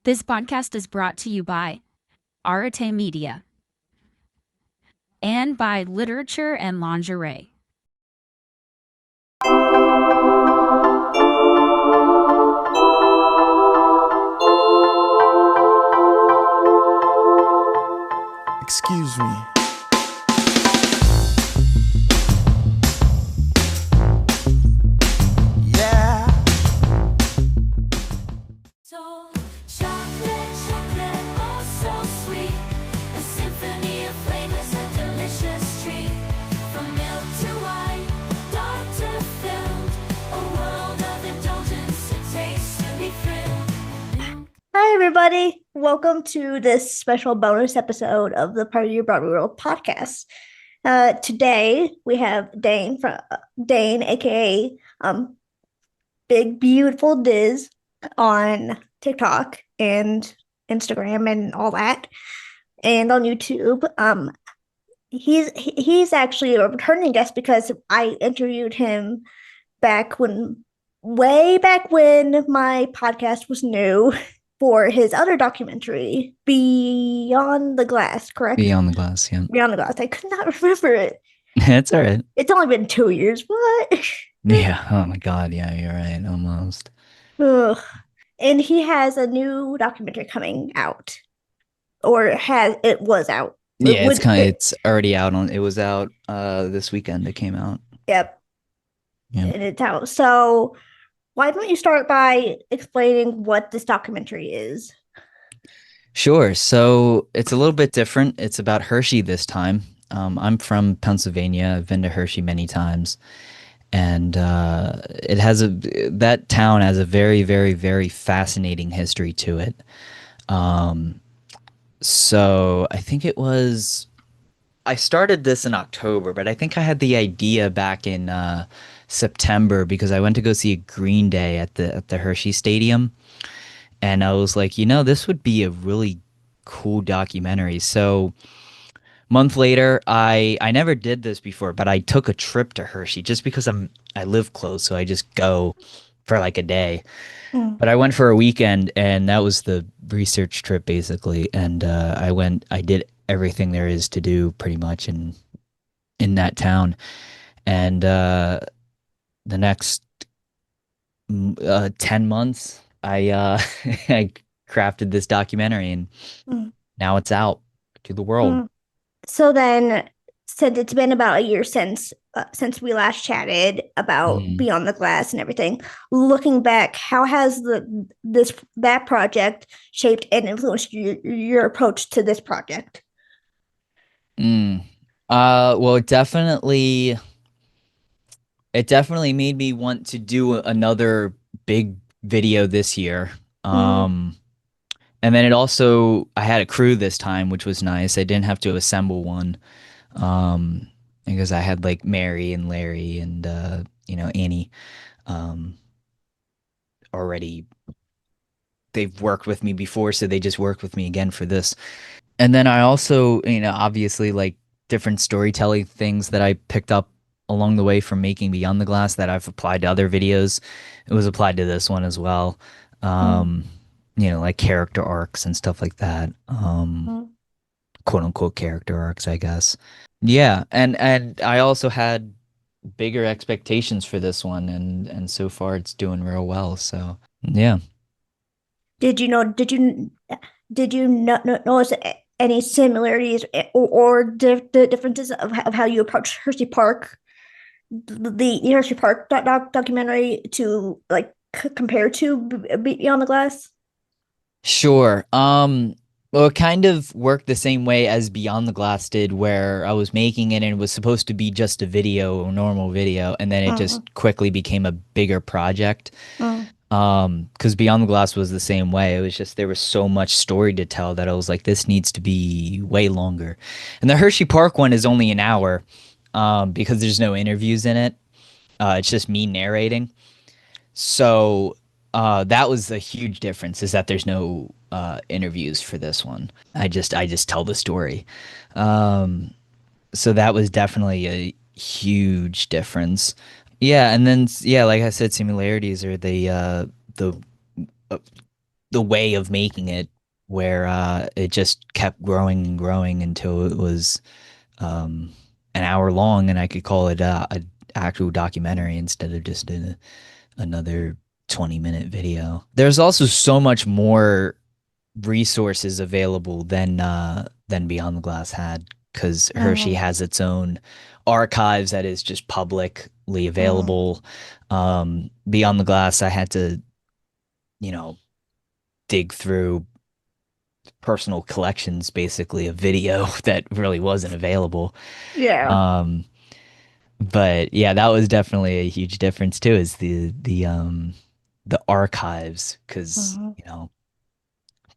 This podcast is brought to you by Arate Media and by Literature and Lingerie. Excuse me. Yeah. So chocolate, oh so sweet. A symphony of flavors, a delicious treat. From milk to wine, dark to filled. A world of indulgence, a taste to be thrilled. Hi, everybody. Welcome to this special bonus episode of the Part of Your Broadway World Podcast. Today, we have Dane, aka Big Beautiful Diz, on TikTok and Instagram and all that, and on YouTube. He's actually a returning guest because I interviewed him way back when my podcast was new, for his other documentary, Beyond the Glass, correct? Beyond the Glass, yeah. Beyond the Glass. I could not remember it. It's all right. It's only been 2 years. What? Yeah. Oh my God. Yeah, you're right. Almost. Ugh. And he has a new documentary coming out, or it was out. Yeah, it's already out on. It was out this weekend. It came out. Yep. Yeah. And it's out. So why don't you start by explaining what this documentary is? Sure. So it's a little bit different. It's about Hershey this time. I'm from Pennsylvania. I've been to Hershey many times, and that town has a very, very, very fascinating history to it. So I think I started this in October, but I think I had the idea back in September because I went to go see a Green Day at the Hershey Stadium, and I was like, this would be a really cool documentary. So a month later, I never did this before, but I took a trip to Hershey just because I live close, so I just go for like a day. But I went for a weekend, and that was the research trip basically. And I did everything there is to do pretty much in that town. And the next 10 months, I I crafted this documentary, and now it's out to the world. So then, since it's been about a year since we last chatted about Beyond the Glass and everything, looking back, how has that project shaped and influenced your approach to this project? Well, it definitely made me want to do another big video this year. And then I had a crew this time, which was nice. I didn't have to assemble one, because I had like Mary and Larry and Annie, already. They've worked with me before, so they just worked with me again for this. And then I also, obviously, like, different storytelling things that I picked up along the way from making Beyond the Glass that I've applied to other videos. It was applied to this one as well. Like character arcs and stuff like that. Quote unquote character arcs, I guess. Yeah, and I also had bigger expectations for this one, and so far it's doing real well. So yeah. Did you notice any similarities or differences of how you approach Hersheypark, the Hersheypark documentary, to like compare to Beyond the Glass? Sure. Well, it kind of worked the same way as Beyond the Glass did, where I was making it and it was supposed to be just a normal video, and then it just quickly became a bigger project. Because Beyond the Glass was the same way. It was just there was so much story to tell that I was like, this needs to be way longer. And the Hersheypark one is only an hour, because there's no interviews in it. It's just me narrating. So that was a huge difference, is that there's no interviews for this one. I just tell the story. So that was definitely a huge difference. Yeah, and then like I said, similarities are the the way of making it where it just kept growing and growing until it was an hour long, and I could call it a actual documentary instead of just another 20-minute video. There's also so much more resources available than Beyond the Glass had, because Hershey has its own archives that is just publicly available. Beyond the Glass, I had to, dig through personal collections, basically, of video that really wasn't available. Yeah. But yeah, that was definitely a huge difference too, is the archives, because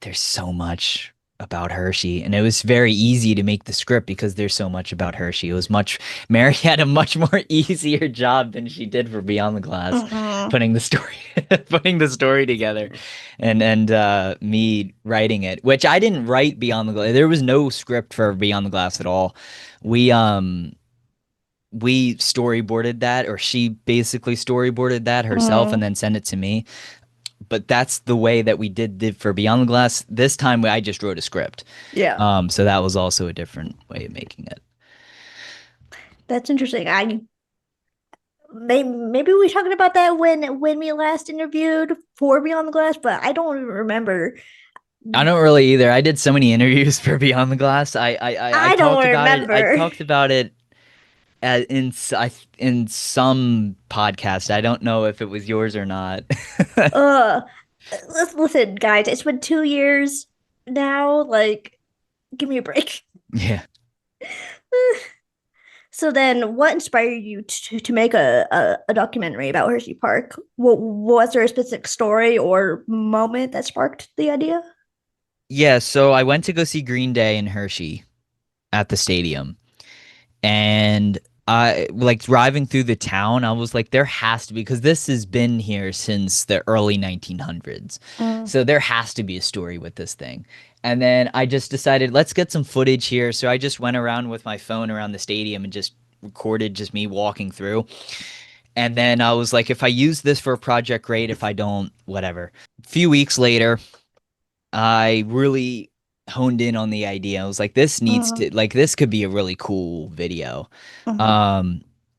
there's so much about Hershey, and it was very easy to make the script because there's so much about Hershey. It was Mary had a much more easier job than she did for Beyond the Glass, putting the story together, and me writing it, which I didn't write Beyond the Glass. There was no script for Beyond the Glass at all. We storyboarded that, or she basically storyboarded that herself and then sent it to me. But that's the way that we did for Beyond the Glass. This time I just wrote a script. Yeah. So that was also a different way of making it. That's interesting. Maybe we talked about that when we last interviewed for Beyond the Glass, but I don't even remember. I don't really either. I did so many interviews for Beyond the Glass. I don't talked about remember. it. I talked about it in some podcast. I don't know if it was yours or not. Listen, guys, it's been 2 years now. Like, give me a break. Yeah. So then, what inspired you to make a documentary about Hersheypark? Was there a specific story or moment that sparked the idea? Yeah, so I went to go see Green Day in Hershey at the stadium. And I, like, driving through the town, I was like, there has to be, because this has been here since the early 1900s. So there has to be a story with this thing. And then I just decided, let's get some footage here. So I just went around with my phone around the stadium and just recorded just me walking through. And then I was like, if I use this for a project, great. If I don't, whatever. A few weeks later, I really honed in on the idea. I was like, this needs to, like, this could be a really cool video.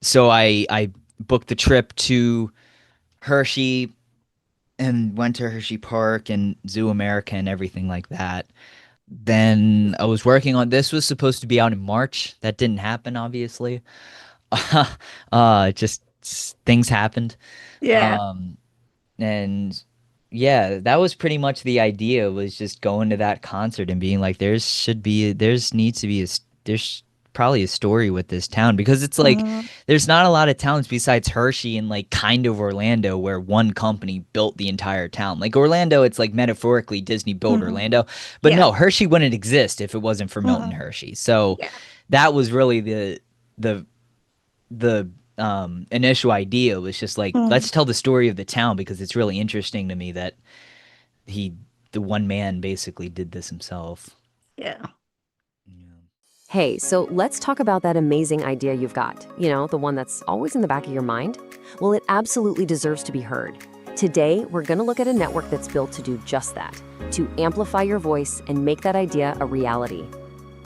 So I booked the trip to Hershey and went to Hersheypark and Zoo America and everything like that. Then I was working on, this was supposed to be out in March. That didn't happen, obviously. Just things happened. Yeah. And yeah, that was pretty much the idea, was just going to that concert and being like, there's probably a story with this town, because it's like, there's not a lot of towns besides Hershey and like kind of Orlando where one company built the entire town. Like Orlando, it's like metaphorically Disney built Orlando, but no, Hershey wouldn't exist if it wasn't for Milton Hershey. So that was really the initial idea, was just like, let's tell the story of the town, because it's really interesting to me that the one man basically did this himself. Yeah. Hey, so let's talk about that amazing idea you've got. You know, the one that's always in the back of your mind? Well, it absolutely deserves to be heard. Today, we're going to look at a network that's built to do just that, to amplify your voice and make that idea a reality.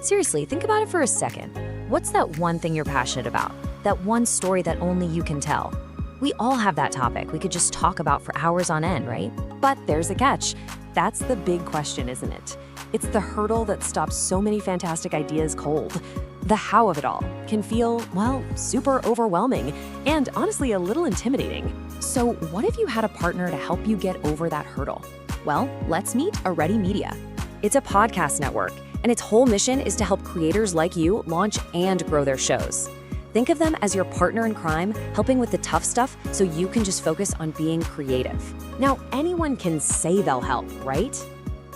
Seriously, think about it for a second. What's that one thing you're passionate about? That one story that only you can tell? We all have that topic we could just talk about for hours on end, right? But there's a catch. That's the big question, isn't it? It's the hurdle that stops so many fantastic ideas cold. The how of it all can feel, well, super overwhelming and honestly a little intimidating. So what if you had a partner to help you get over that hurdle? Well, let's meet Already Media. It's a podcast network, and its whole mission is to help creators like you launch and grow their shows. Think of them as your partner in crime, helping with the tough stuff so you can just focus on being creative. Now, anyone can say they'll help, right?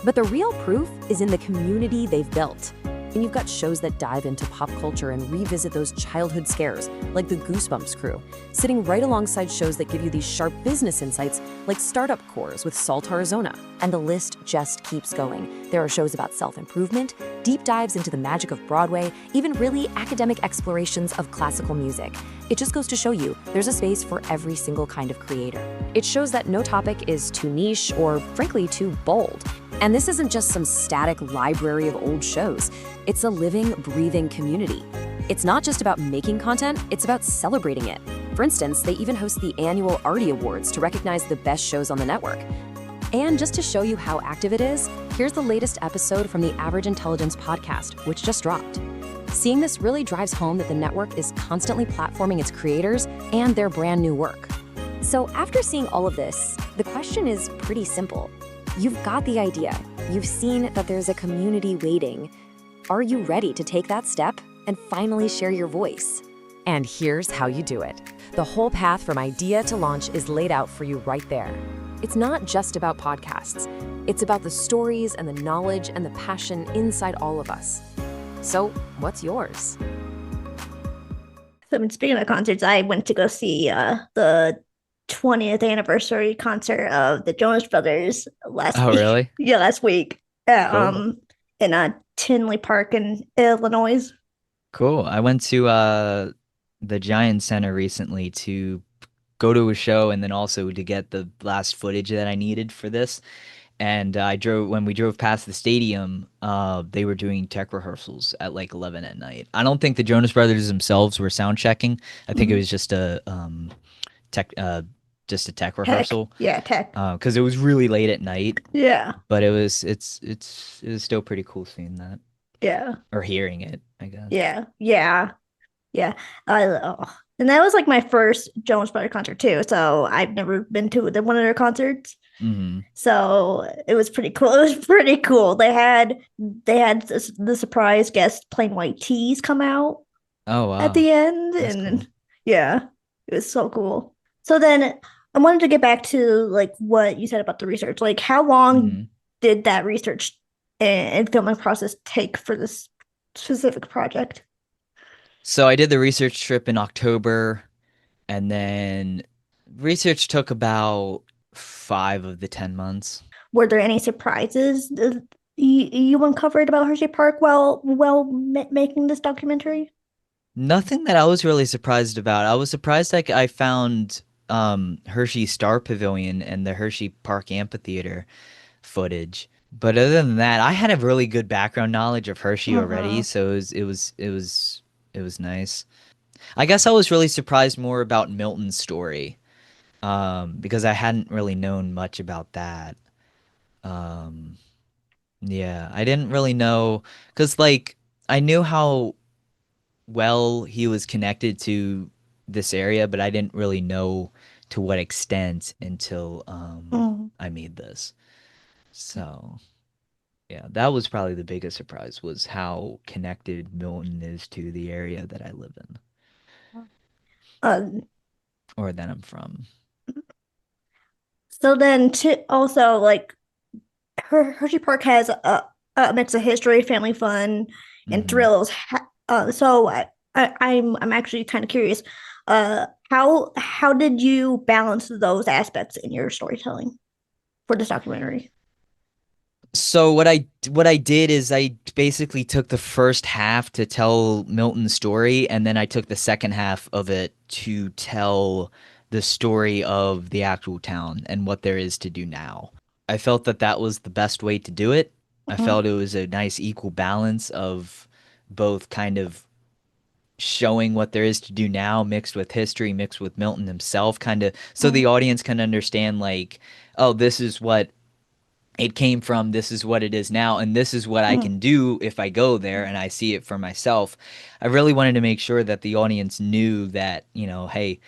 But the real proof is in the community they've built. And you've got shows that dive into pop culture and revisit those childhood scares, like the Goosebumps crew, sitting right alongside shows that give you these sharp business insights, like Startup Cores with Salt, Arizona. And the list just keeps going. There are shows about self-improvement, deep dives into the magic of Broadway, even really academic explorations of classical music. It just goes to show you there's a space for every single kind of creator. It shows that no topic is too niche or, frankly, too bold. And this isn't just some static library of old shows. It's a living, breathing community. It's not just about making content, it's about celebrating it. For instance, they even host the annual Artie Awards to recognize the best shows on the network. And just to show you how active it is, here's the latest episode from the Average Intelligence podcast, which just dropped. Seeing this really drives home that the network is constantly platforming its creators and their brand new work. So after seeing all of this, the question is pretty simple. You've got the idea. You've seen that there's a community waiting. Are you ready to take that step and finally share your voice? And here's how you do it. The whole path from idea to launch is laid out for you right there. It's not just about podcasts. It's about the stories and the knowledge and the passion inside all of us. So, what's yours? So, I mean, speaking of concerts, I went to go see the 20th anniversary concert of the Jonas Brothers last Oh, week. really? Yeah, last week. Cool. In Tinley Park in Illinois. Cool. I went to the Giant Center recently to go to a show and then also to get the last footage that I needed for this. And when we drove past the stadium, they were doing tech rehearsals at like 11 at night. I don't think the Jonas Brothers themselves were sound checking. I think it was just a tech rehearsal. Yeah, tech. Because it was really late at night. Yeah. But it was still pretty cool seeing that. Yeah. Or hearing it, I guess. Yeah. Yeah. Yeah. And that was like my first Jonas Brothers concert too. So I've never been to one of their concerts. Mm-hmm. So it was pretty cool. It was pretty cool. They had the surprise guest Plain White Tees come out Oh, wow. at the end. That's And cool. yeah, it was so cool. So then I wanted to get back to like what you said about the research. Like how long Mhm. did that research and filming process take for this specific project? So I did the research trip in October, and then research took about 5 of the 10 months. Were there any surprises that you uncovered about Hersheypark while making this documentary? Nothing that I was really surprised about. I was surprised I found Hershey Star Pavilion and the Hersheypark Amphitheater footage. But other than that, I had a really good background knowledge of Hershey already, so it was nice. I guess I was really surprised more about Milton's story, because I hadn't really known much about that. Yeah, I didn't really know, because like I knew how well he was connected to this area, but I didn't really know to what extent until I made this. So yeah, that was probably the biggest surprise, was how connected Milton is to the area that I live in, Um, or that I'm from. so then to also like Hersheypark has a mix of history, family fun, and Mhm. thrills. So I'm actually kind of curious. How did you balance those aspects in your storytelling for this documentary? So what I did is I basically took the first half to tell Milton's story, and then I took the second half of it to tell the story of the actual town and what there is to do now. I felt that that was the best way to do it. I Mhm. felt it was a nice equal balance of both kind of showing what there is to do now mixed with history, mixed with Milton himself, kind of so the audience can understand like, oh, this is what it came from, this is what it is now, and this is what I can do if I go there and I see it for myself. I really wanted to make sure that the audience knew that, hey,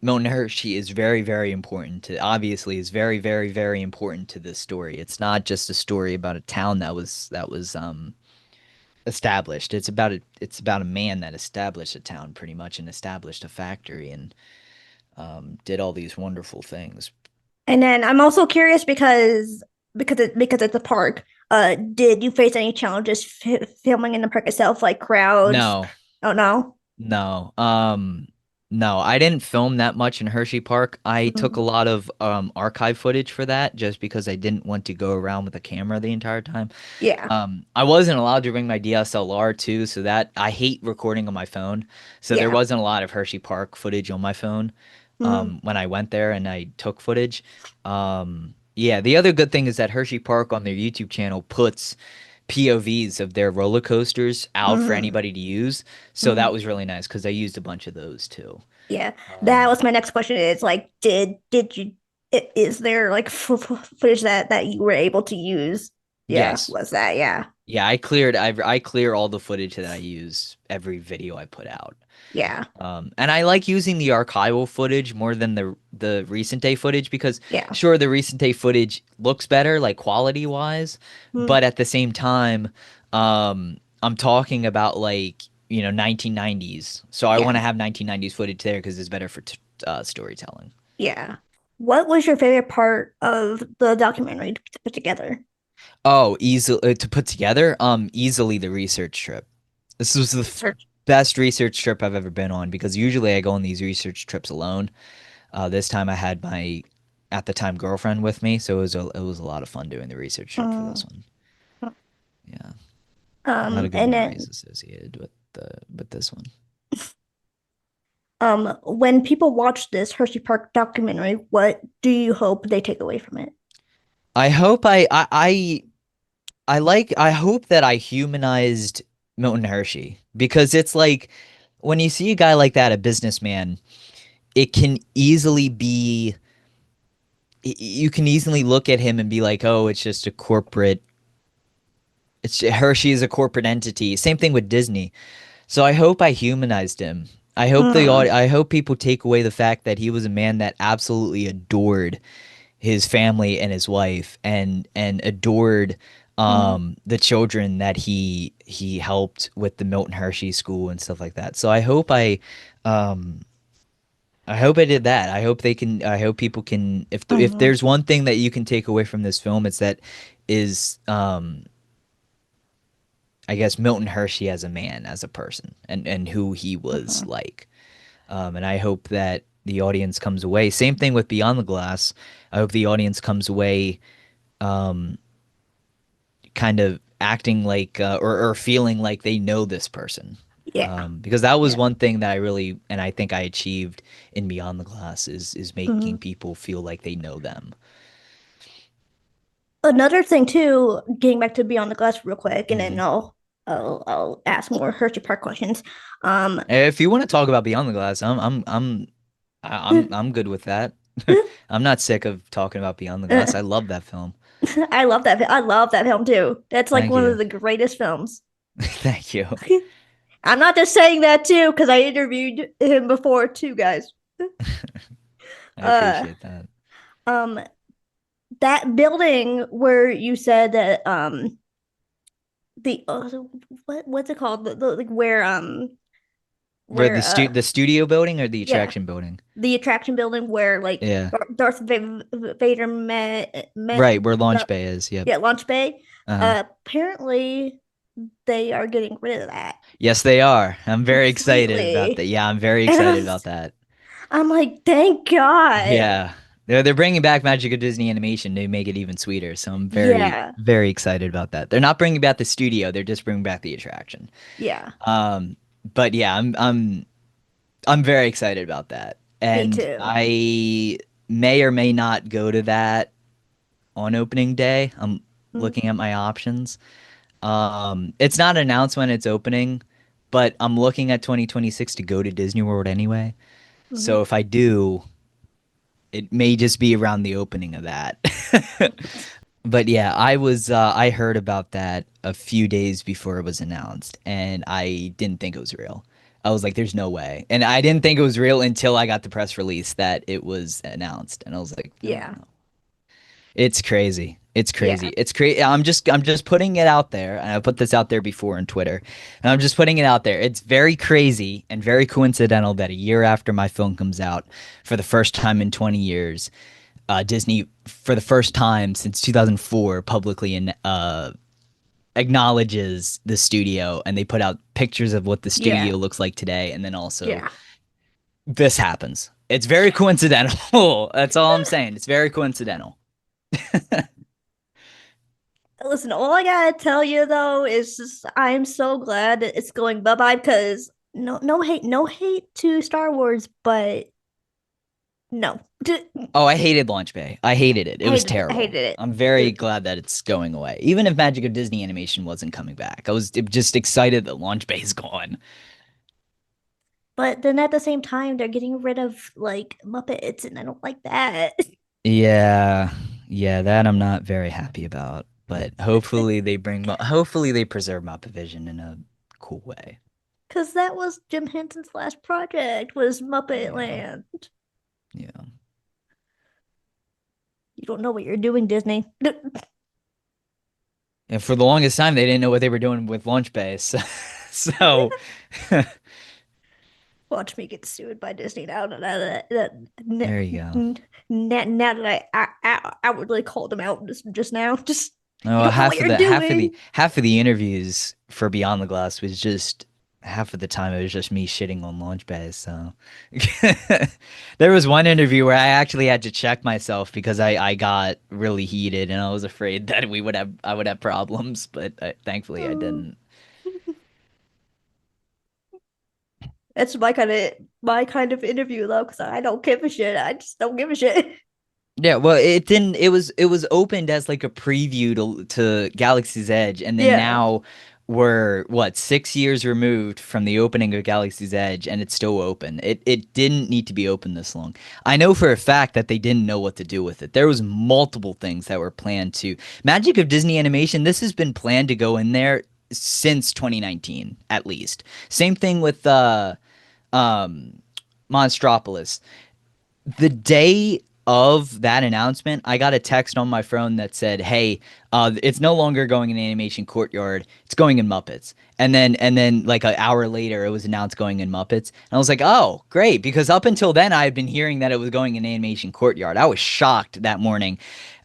Milton Hershey is very, very important obviously is very, very, very important to this story. It's not just a story about a town that was established. It's about a man that established a town pretty much, and established a factory, and did all these wonderful things. And then I'm also curious because it's a park. Did you face any challenges filming in the park itself, like crowds? No. Oh no. No. No, I didn't film that much in Hersheypark. I took a Mhm. lot of archive footage for that just because I didn't want to go around with a camera the entire time. Yeah. I wasn't allowed to bring my DSLR too, so that I hate recording on my phone. So there Yeah. wasn't a lot of Hersheypark footage on my phone Mhm. when I went there and I took footage. Yeah, the other good thing is that Hersheypark on their YouTube channel puts POVs of their roller coasters out for Mhm. anybody to use. So Mhm. that was really nice because I used a bunch of those too. Yeah. That Um, was my next question is like, did you, is there like footage that you were able to use? Yeah. yes. Was that? Yeah. Yeah, I clear all the footage that I use every video I put out. Yeah. And I like using the archival footage more than the recent day footage because Yeah. sure the recent day footage looks better like quality wise, Mhm. but at the same time, I'm talking about like 1990s, so I want Yeah. to have 1990s footage there because it's better for storytelling. Yeah. What was your favorite part of the documentary to put together? Oh, easily to put together, easily the research trip. This was the Search. best research trip I've ever been on because usually I go on these research trips alone. This time I had my at the time girlfriend with me, so it was a lot of fun doing the research trip for this Um, one. Yeah, a lot of good and memories then associated with this one. when people watch this Hershey Park documentary, what do you hope they take away from it? I hope I hope that I humanized Milton Hershey because it's like when you see a guy like that, a businessman, it can easily be you can easily look at him and be like, oh, it's just a corporate. It's Hershey is a corporate entity. Same thing with Disney. So I hope I humanized him. Mm, I hope people take away the fact that he was a man that absolutely adored his family and his wife and adored mm, the children that he helped with the Milton Hershey school and stuff like that. So um I hope I did that. I hope people can if mm, there's one thing that you can take away from this film it's that is I guess Milton Hershey as a man, as a person, and who he was mm, like. And I hope that the audience comes away. Same thing with Beyond the Glass. I hope the audience comes away um, kind of acting like or feeling like they know this person. yeah. Because that was Yeah. one thing that I really and I think I achieved in Beyond the Glass is making Mm. people feel like they know them. Another thing too, getting back to Beyond the Glass real quick, and then Hmm. I'll ask more Hershey Park questions. Um, If you want to talk about Beyond the Glass, I'm good with that. I'm not sick of talking about Beyond the Glass. I love that film. I love that. I love that film too. That's like Thank one you. of the greatest films. Thank you. I'm not just saying that too because I interviewed him before too, guys. I Uh, appreciate that. um, that building where you said that the what's it called? Like Where where the studio building or the yeah, attraction building? the attraction building where like Yeah. Vader met Right, where Launch Bay is. Yep. yeah, Launch Bay. Uh-huh. Apparently they are getting rid of that Yes, they are. I'm very excited about that. completely. Yeah, I'm very And excited about that. I'm like, thank God. Yeah. They're bringing back Magic of Disney Animation to make it even sweeter. So I'm very Yeah. very excited about that. They're not bringing back the studio, they're just bringing back the attraction. Yeah. Um but yeah, I'm very excited about that. Me And too. I may or may not go to that on opening day. I'm Mm-hmm. looking at my options. It's not announced when it's opening, but I'm looking at 2026 to go to Disney World anyway. Mm-hmm. So if I do, it may just be around the opening of that. But yeah, I heard about that a few days before it was announced, and I didn't think it was real. I was like, "There's no way," and I didn't think it was real until I got the press release that it was announced, and I was like, "No, Yeah. no, it's crazy. It's crazy. Yeah. It's crazy. I'm just putting it out there, and I put this out there before on Twitter, and I'm just putting it out there. It's very crazy and very coincidental that a year after my film comes out, for the first time in 20 years, Disney, for the first time since 2004, publicly acknowledges the studio, and they put out pictures of what the Yeah. studio looks like today, and then also Yeah. this happens. It's very coincidental. That's all I'm saying. It's very coincidental. Listen, all I gotta tell you though is just, I'm so glad that it's going bye-bye because no hate to Star Wars, but no. Oh, I hated Launch Bay. I hated it. It was terrible. I hated it. I'm very glad that it's going away. Even if Magic of Disney Animation wasn't coming back, I was just excited that Launch Bay is gone. But then at the same time, they're getting rid of like Muppets, and I don't like that. Yeah, yeah, that I'm not very happy about. But hopefully hopefully they preserve Muppet Vision in a cool way. Because that was Jim Henson's last project was Muppet Yeah. Land. Yeah. You don't know what you're doing, Disney. And for the longest time, they didn't know what they were doing with Launch Bay. So Watch me get sued by Disney now. there you go. Now that I outwardly called them out just now. Just you No, don't know half what of you're doing. half of the interviews for Beyond the Glass was just half of the time it was just me shitting on Launch Bay. So there was one interview where I actually had to check myself because I got really heated and I was afraid that I would have problems, but thankfully I didn't. That's my kind of interview though, because I don't give a shit. I just don't give a shit. Yeah, well, it didn't. It was opened as like a preview to Galaxy's Edge, and then Yeah. now we're what 6 years removed from the opening of Galaxy's Edge, and it's still open. It didn't need to be open this long. I know for a fact that they didn't know what to do with it. There was multiple things that were planned to Magic of Disney Animation. This has been planned to go in there since 2019, at least. Same thing with Monstropolis. The day of that announcement, I got a text on my phone that said, "Hey, it's no longer going in Animation Courtyard. It's going in Muppets." And then like an hour later, it was announced going in Muppets, and I was like, "Oh, great!" Because up until then, I had been hearing that it was going in Animation Courtyard. I was shocked that morning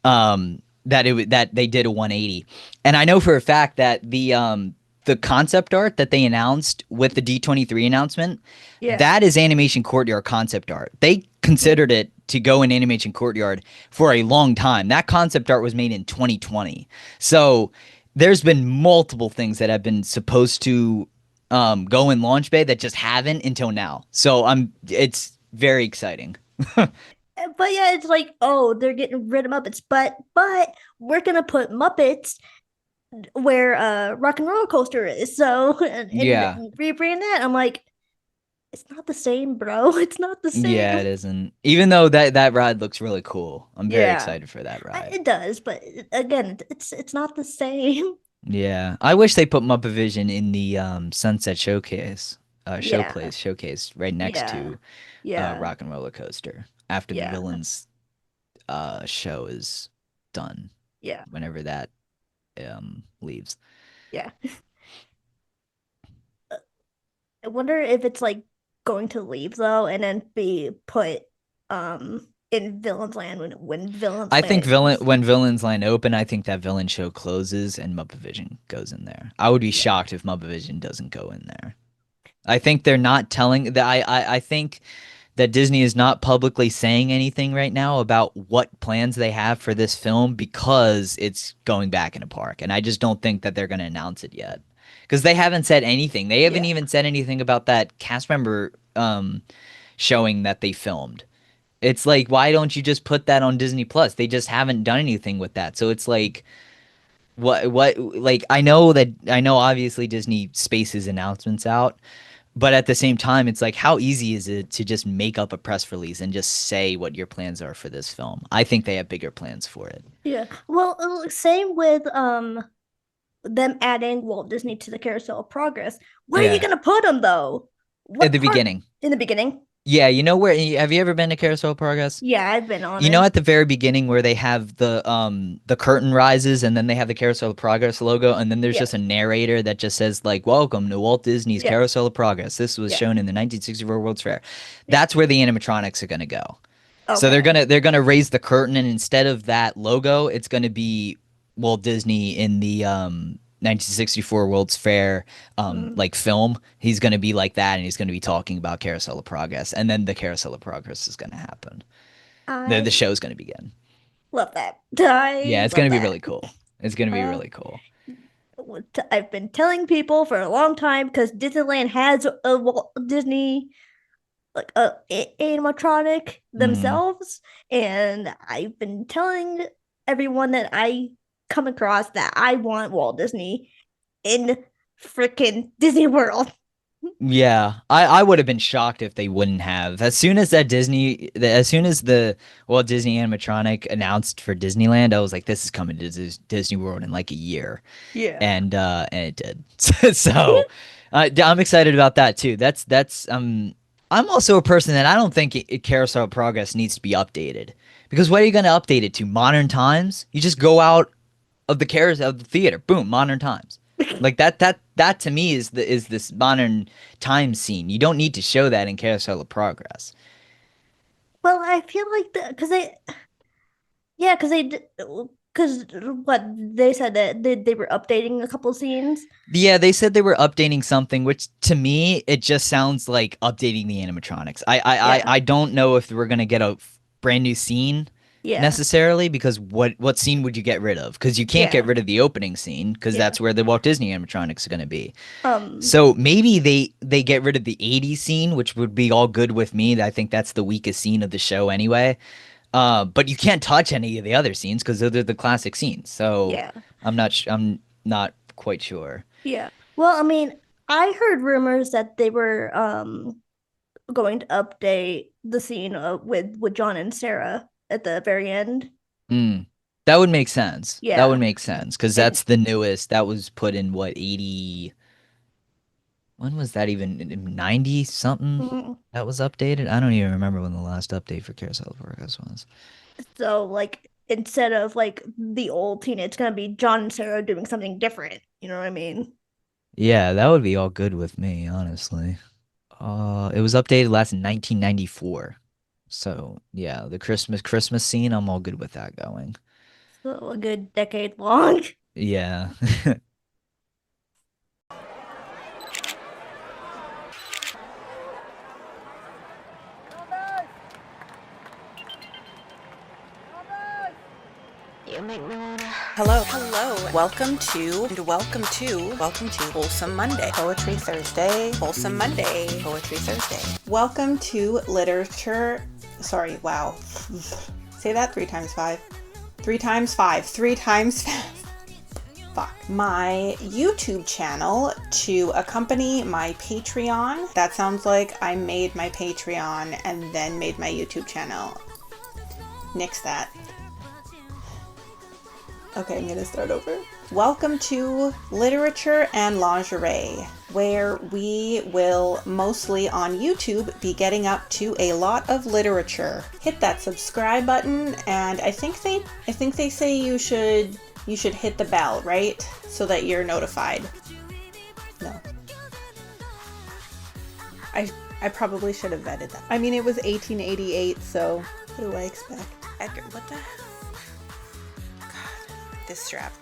that they did a 180, and I know for a fact that the concept art that they announced with the D23 announcement, Yeah. that is Animation Courtyard concept art. They considered it to go in Animation Courtyard for a long time. That concept art was made in 2020. So there's been multiple things that have been supposed to go in Launch Bay that just haven't until now. So it's very exciting. But yeah, it's like, oh, they're getting rid of Muppets, but we're gonna put Muppets where Rock and Roller Coaster is. So and Yeah. rebrand that. I'm like, it's not the same, bro. It's not the same. Yeah, it isn't. Even though that ride looks really cool. I'm very Yeah. excited for that ride. It does, but again, it's not the same. Yeah, I wish they put Muppet Vision in the Sunset Showcase, Yeah. showcase right next Yeah. to Yeah. Rock and Roller Coaster after the Yeah. villains show is done. Yeah. Whenever that leaves. Yeah. I wonder if it's like going to leave though and then be put in Villain's Land when Villain's I think Land when Villains Land open, I think that villain show closes and Muppet Vision goes in there. I would be shocked if Muppet Vision doesn't go in there. I think they're not telling that. I think that Disney is not publicly saying anything right now about what plans they have for this film because it's going back in a park, and I just don't think that they're going to announce it yet because they haven't said anything. They haven't even said anything about that cast member showing that they filmed. It's like, why don't you just put that on Disney Plus? They just haven't done anything with that. So it's like, what like I know obviously Disney spaces announcements out, but at the same time, it's like, how easy is it to just make up a press release and just say what your plans are for this film? I think they have bigger plans for it. Yeah. Well, same with them adding Walt Disney to the Carousel of Progress. Where are you Yeah. gonna put him though? At the beginning. In the beginning? Yeah, you know where? Have you ever been to Carousel of Progress? Yeah, I've been on You know, it. at the very beginning where they have the curtain rises and then they have the Carousel of Progress logo, and then there's Yeah. just a narrator that just says like, "Welcome to Walt Disney's Yeah. Carousel of Progress. This was Yeah. shown in the 1964 World's Fair." That's where the animatronics are gonna go. So Okay. they're gonna raise the curtain, and instead of that logo, it's gonna be Walt Disney in the 1964 World's Fair Mm. like film. He's gonna be like that, and he's gonna be talking about Carousel of Progress, and then the Carousel of Progress is gonna happen. The I show's gonna begin. love that. Yeah, I it's love gonna be that. really cool. It's gonna be Uh, really cool. I've been telling people for a long time because Disneyland has a Walt Disney like animatronic Mm. themselves, and I've been telling everyone that I come across that I want Walt Disney in freaking Disney World. Yeah, I would have been shocked if they wouldn't have. As soon as the Walt Disney animatronic announced for Disneyland, I was like, this is coming to Disney World in like a year. Yeah. And it did. So I'm excited about that too. That's I'm also a person that I don't think Carousel of Progress needs to be updated because what are you going to update it to? Modern times? You just go out of the carousel of the theater, boom, modern times. Like that to me is this modern time scene. You don't need to show that in Carousel of Progress. Well, I feel like because yeah, because what they said that they were updating a couple scenes. Yeah, they said they were updating something, which to me it just sounds like updating the animatronics. Yeah, I don't know if we're gonna get a brand new scene yeah, necessarily because what scene would you get rid of? Because you can't get yeah, rid of the opening scene because yeah. that's where the Walt Disney animatronics are gonna be. Um, So maybe they get rid of the '80s scene, which would be all good with me. I think that's the weakest scene of the show anyway. But you can't touch any of the other scenes because they're the classic scenes. So yeah, I'm not quite sure. yeah. Well, I mean, I heard rumors that they were going to update the scene with John and Sarah at the very end. Mm, that would make sense. That would Yeah, make sense because and that's the newest. That was put in what 80? When was that even? 90 something? mhm. That was updated. I don't even remember when the last update for Carousel of Progress was. So like instead of like the old teen, it's gonna be John and Sarah doing something different. You know what I mean? Yeah, that would be all good with me, honestly. It was updated last in 1994. So yeah, the Christmas scene, I'm all good with that going. So a good decade long. Yeah. Hello. Welcome to Wholesome Monday. Poetry Thursday. Wholesome Monday. Poetry Thursday. Welcome to literature. Sorry, wow. Say that 3 times 5. 3 times 5. 3 times fast. Fuck. My YouTube channel to accompany my Patreon. That sounds like I made my Patreon and then made my YouTube channel. Nix that. Okay, I'm gonna start over. Welcome to Literature and Lingerie, where we will mostly on YouTube be getting up to a lot of literature. Hit that subscribe button, and I think they say you should hit the bell, right? So that you're notified. No. I probably should have vetted that. I mean, it was 1888, so what do I expect? Edgar, what the? This strap.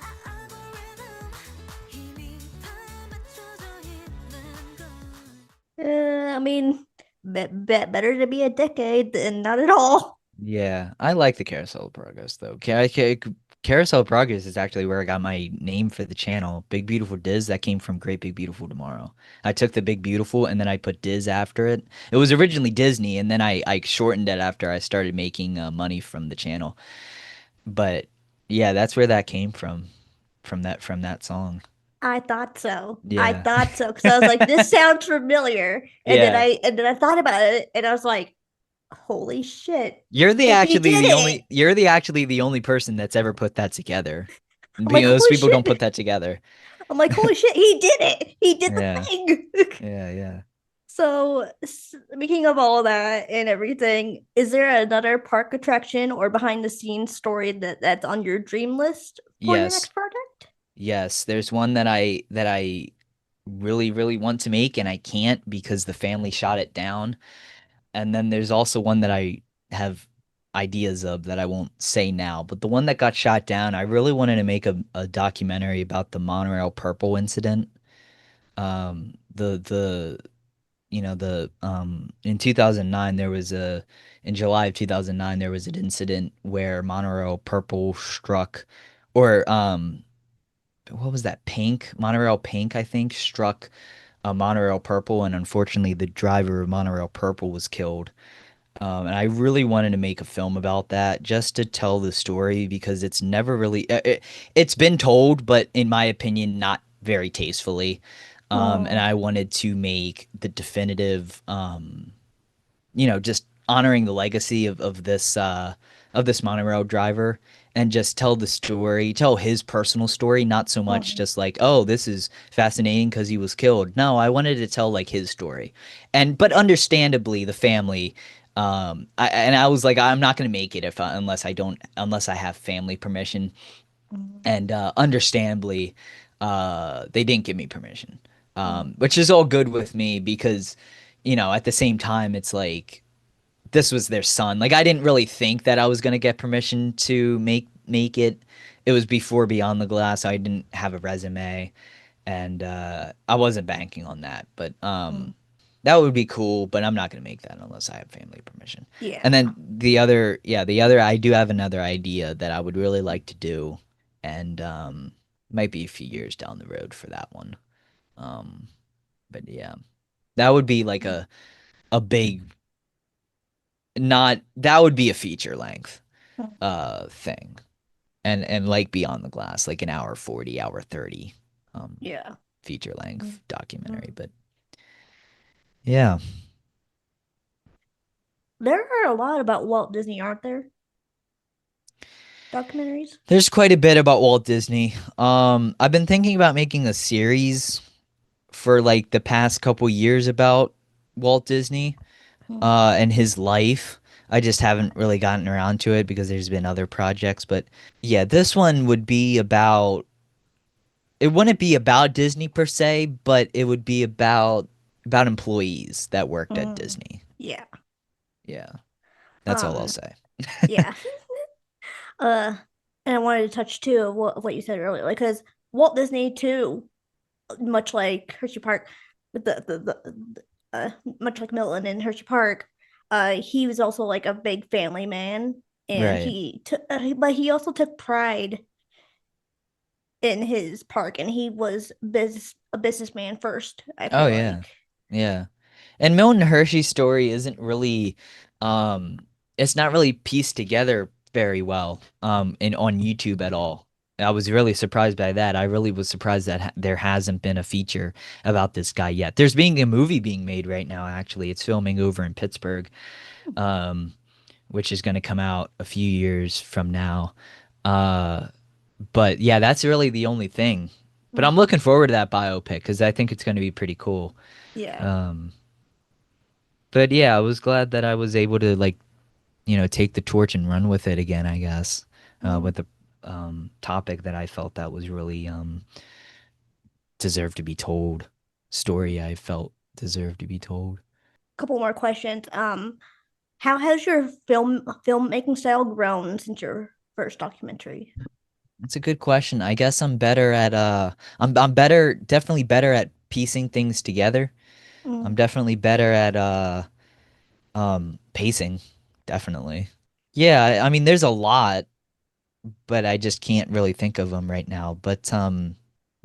I mean, better to be a decade than not at all. Yeah, I like the Carousel of Progress though. Carousel of Progress is actually where I got my name for the channel. Big Beautiful Diz, that came from Great Big Beautiful Tomorrow. I took the Big Beautiful and then I put Diz after it. It was originally Disney and then I shortened it after I started making money from the channel. But yeah, that's where that came from that song. I thought so. I Yeah. thought so because I was like, this sounds familiar, and then Yeah. I thought about it, and I was like, holy shit, he did it. You're the only person that's ever put that together. I'm like, Most holy people don't put shit. that together. I'm like, holy shit, he did it. He did the Yeah. thing. Yeah. So, speaking of all that and everything, is there another park attraction or behind the scenes story that's on your dream list for your Yes. next project? Yes, there's one that I really really want to make and I can't because the family shot it down. And then there's also one that I have ideas of that I won't say now. But the one that got shot down, I really wanted to make a documentary about the Monorail Purple incident. The the in 2009 there was a in July of 2009 there was an incident where Monorail Purple struck, or what was that, Pink, Monorail Pink, I think, struck a Monorail Purple, and unfortunately the driver of Monorail Purple was killed. And I really wanted to make a film about that just to tell the story because it's never really it's been told, but in my opinion, not very tastefully. And I wanted to make the definitive, just honoring the legacy of this monorail driver and just tell the story, tell his personal story, not so much just like, oh, this is fascinating because he was killed. No, I wanted to tell like his story, but understandably, the family. I was like, I'm not gonna make it unless I have family permission, and understandably, they didn't give me permission, which is all good with me because, at the same time, it's like this was their son. Like I didn't really think that I was gonna get permission to make it. It was before Beyond the Glass. I didn't have a resume, and I wasn't banking on that. But that would be cool. But I'm not gonna make that unless I have family permission. Yeah. And then I do have another idea that I would really like to do, and might be a few years down the road for that one. But yeah, that would be like a big, not that would be a feature length thing, and like Beyond the Glass, like an hour 40, hour 30 Yeah. feature length documentary. But yeah, There are a lot about Walt Disney, aren't there? Documentaries? there's quite a bit about Walt Disney. I've been thinking about making a series for like the past couple years about Walt Disney and his life. I just haven't really gotten around to it because there's been other projects. But yeah, this one would be about, it wouldn't be about Disney per se, but it would be about employees that worked at Disney. Yeah. Yeah. That's all I'll Um, say. Yeah. And I wanted to touch too of what you said earlier, like because Walt Disney too, much like Hersheypark, with much like Milton and Hersheypark, he was also like a big family man, and Right. but he also took pride in his park, and he was a businessman first. I Oh feel yeah. like. Yeah. And Milton Hershey's story isn't really um it's not really pieced together very well in on YouTube at all. I was really surprised by that. I really was surprised that there hasn't been a feature about this guy yet. There's being a movie being made right now actually. It's filming over in Pittsburgh, um which is going to come out a few years from now. Uh but yeah, that's really the only thing. But I'm looking forward to that biopic cuz I think it's going to be pretty cool. Yeah. Um But yeah, I was glad that I was able to like, take the torch and run with it again, I guess, with the topic that I felt that was really deserved to be told, story I felt deserved to be told. Couple more questions. How has your filmmaking style grown since your first documentary? It's a good question. I guess I'm better at I'm better, definitely better at piecing things together. I'm Mm. definitely better at pacing, definitely. Yeah, I mean there's a lot, but I just can't really think of them right now. But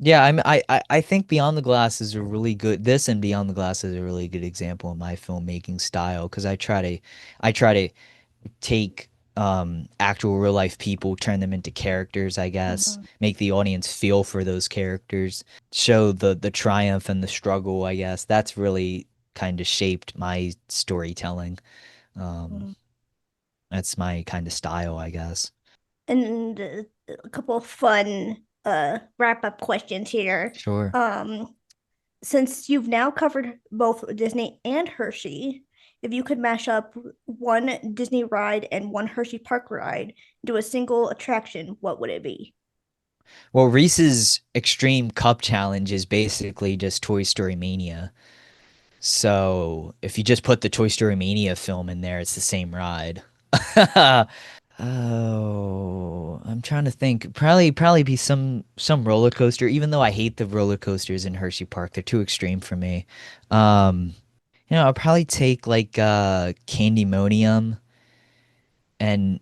yeah, I think Beyond the Glass is a really good. This and Beyond the Glass is a really good example of my filmmaking style because I try to take actual real life people, turn them into characters. I guess make the audience feel for those characters, show the triumph and the struggle. I guess that's really kind of shaped my storytelling. Um, that's my kind of style, I guess. And a couple of fun wrap up questions here. Sure. Since you've now covered both Disney and Hershey, if you could mash up one Disney ride and one Hersheypark ride into a single attraction, what would it be? Well, Reese's Extreme Cup Challenge is basically just Toy Story Mania. So if you just put the Toy Story Mania film in there, it's the same ride. Oh, I'm trying to think. Probably be some roller coaster, even though I hate the roller coasters in Hersheypark. They're too extreme for me. Um, I'll probably take like Candymonium and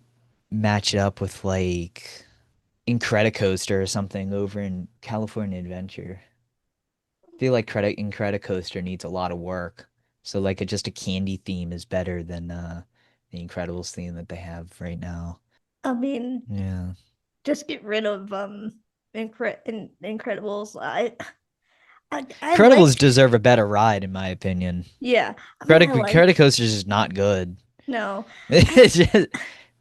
match it up with like Incredicoaster or something over in California Adventure. I feel like Incredicoaster needs a lot of work. So like just a candy theme is better than the Incredibles theme that they have right now. I mean, Yeah. just get rid of Incredibles. I Incredibles like, deserve a better ride, in my opinion. yeah. I mean, I like, Incredicoaster is just not good. no, I It's just,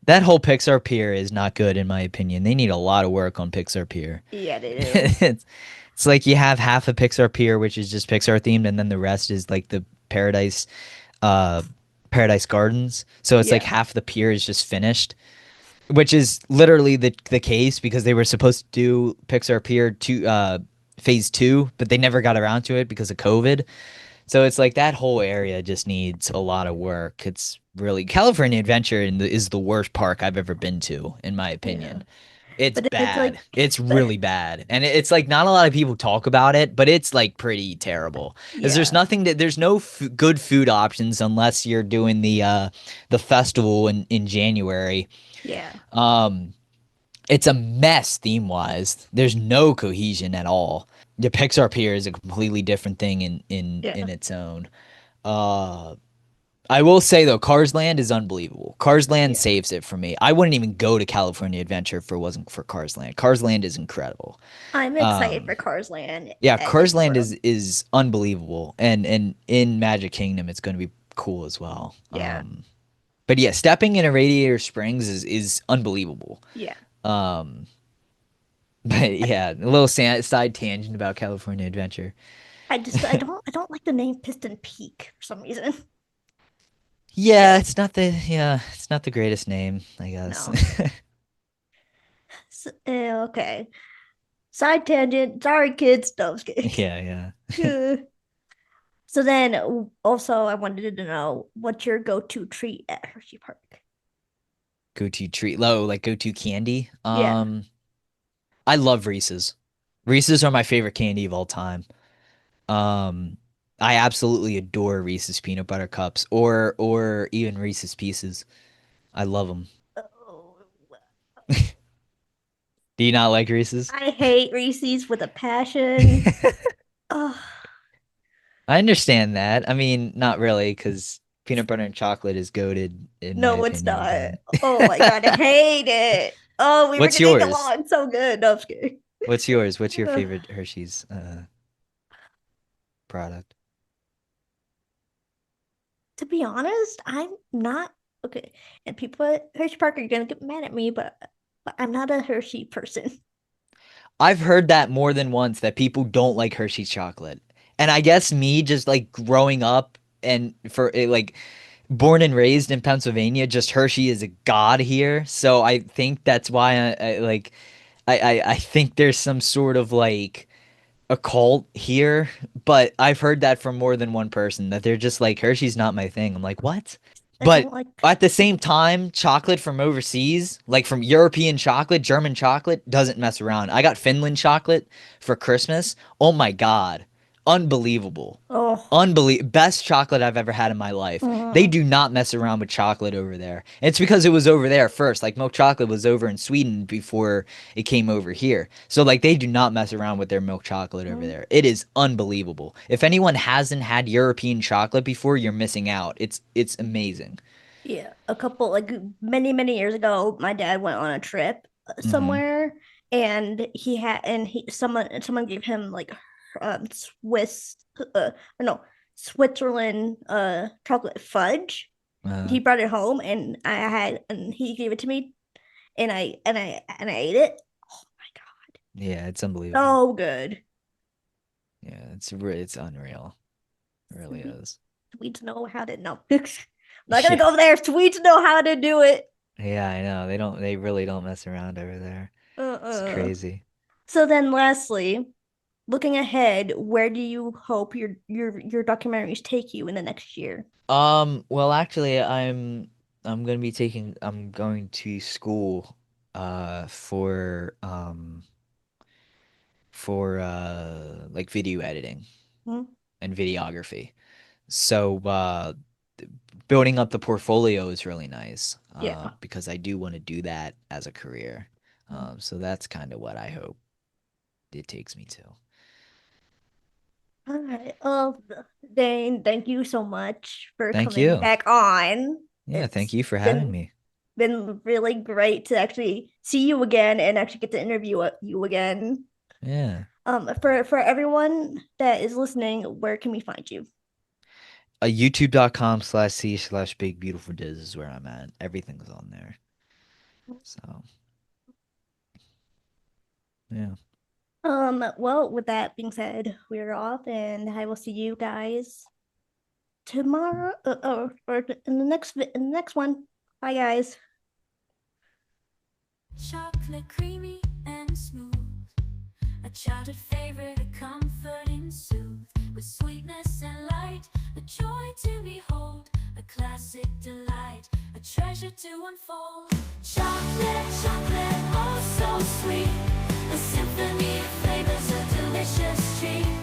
that whole Pixar Pier is not good, in my opinion. They need a lot of work on Pixar Pier. yeah, they do. It's like you have half a Pixar Pier, which is just Pixar themed, and then the rest is like the uh, Paradise Gardens. So it's like Yeah. half the pier is just finished, which is literally the case because they were supposed to do Pixar Pier phase 2, but they never got around to it because of COVID. So it's like that whole area just needs a lot of work. It's really California Adventure is the worst park I've ever been to, in my opinion. It's But it's like, bad. It's really bad. And it's like not a lot of people talk about it, but it's like pretty terrible. Because yeah, there's no good food options unless you're doing the festival in January. yeah, Um, it's a mess theme wise. There's no cohesion at all. The Pixar Pier is a completely different thing yeah. in its own. Uh, I will say though, Cars Land is unbelievable. Cars Land Yeah. saves it for me. I wouldn't even go to California Adventure if it wasn't for Cars Land. Cars Land is incredible. I'm excited Um, for Cars Land yeah, at Cars Disney Land World. is unbelievable, and in Magic Kingdom, it's going to be cool as well. Yeah, But yeah, stepping in a Radiator Springs is unbelievable. yeah. Um, but yeah, a little side tangent about California Adventure. I don't like the name Piston Peak for some reason. Yeah, Yeah, it's not the greatest name, I guess. no. Okay. Side tangent. Sorry, kids. No, I'm just kidding. Yeah, yeah. Yeah. So then, also, I wanted to know what's your go-to treat at Hersheypark? Go-to treat, low like go-to candy. Yeah. I love Reese's. Reese's are my favorite candy of all time. Um, I absolutely adore Reese's peanut butter cups or even Reese's Pieces. I love them. Oh, Do you not like Reese's? I hate Reese's with a passion. Oh, I understand that. I mean, not really, because peanut butter and chocolate is goated in my no, it's opinion. not. But Oh my God, I hate it. Oh, we were what's getting yours? along so good. No, I'm just kidding. What's yours? What's your Uh, favorite Hershey's product? to be honest, I'm not okay. And people at Hersheypark are gonna get mad at me, but I'm not a Hershey person. I've heard that more than once that people don't like Hershey's chocolate. And I guess me just like growing up and for like born and raised in Pennsylvania, just Hershey is a god here. So I think that's why I think there's some sort of like a cult here, but I've heard that from more than one person that they're just like Hershey's not my thing. I'm like, "What?" I But don't like. at the same time, chocolate from overseas, like from European chocolate, German chocolate, doesn't mess around. I got Finland chocolate for Christmas. Oh my God. Unbelievable. Oh, Best chocolate I've ever had in my life. They mm, do not mess around with chocolate over there. It's because it was over there first. Like milk chocolate was over in Sweden before it came over here. So like they do not mess around with their milk chocolate over mm. there. It is unbelievable. If anyone hasn't had European chocolate before, you're missing out. It's amazing. Yeah, a couple like many years ago, my dad went on a trip Hmm. somewhere, and he someone gave him like Swiss or no Switzerland chocolate fudge. Uh, He brought it home, and he gave it to me, and I ate it. Oh my yeah, it's unbelievable. God, so good. Yeah, it's unreal. It really Sweet, is. Swedes know how to know. I'm not gonna Yeah. go over there. Swedes know how to do it. Yeah, I know. They really don't mess around over there. It's Uh-uh. crazy. So then, lastly, looking ahead, where do you hope your documentaries take you in the next year? Well, actually, I'm going to school for like video editing Hmm? and videography. So building up the portfolio is really nice Yeah. because I do want to do that as a career. So that's kind of what I hope it takes me to. All right. Dane, thank you so much for Thank coming you. back on. Yeah, thank It's you for having been me. been really great to actually see you again and actually get to interview you again. Yeah. For everyone that is listening, where can we find you? YouTube.com/C/Big Beautiful Diz is where I'm at. Everything's on there. So, yeah. Well, with that being said, we're off, and I will see you guys tomorrow, or in the next one. Bye, guys. Chocolate creamy and smooth, a childhood favorite, a comforting soothe, with sweetness and light, a joy to behold, a classic delight, a treasure to unfold. Chocolate, chocolate, oh so sweet, a symphony of flavors, a delicious treat.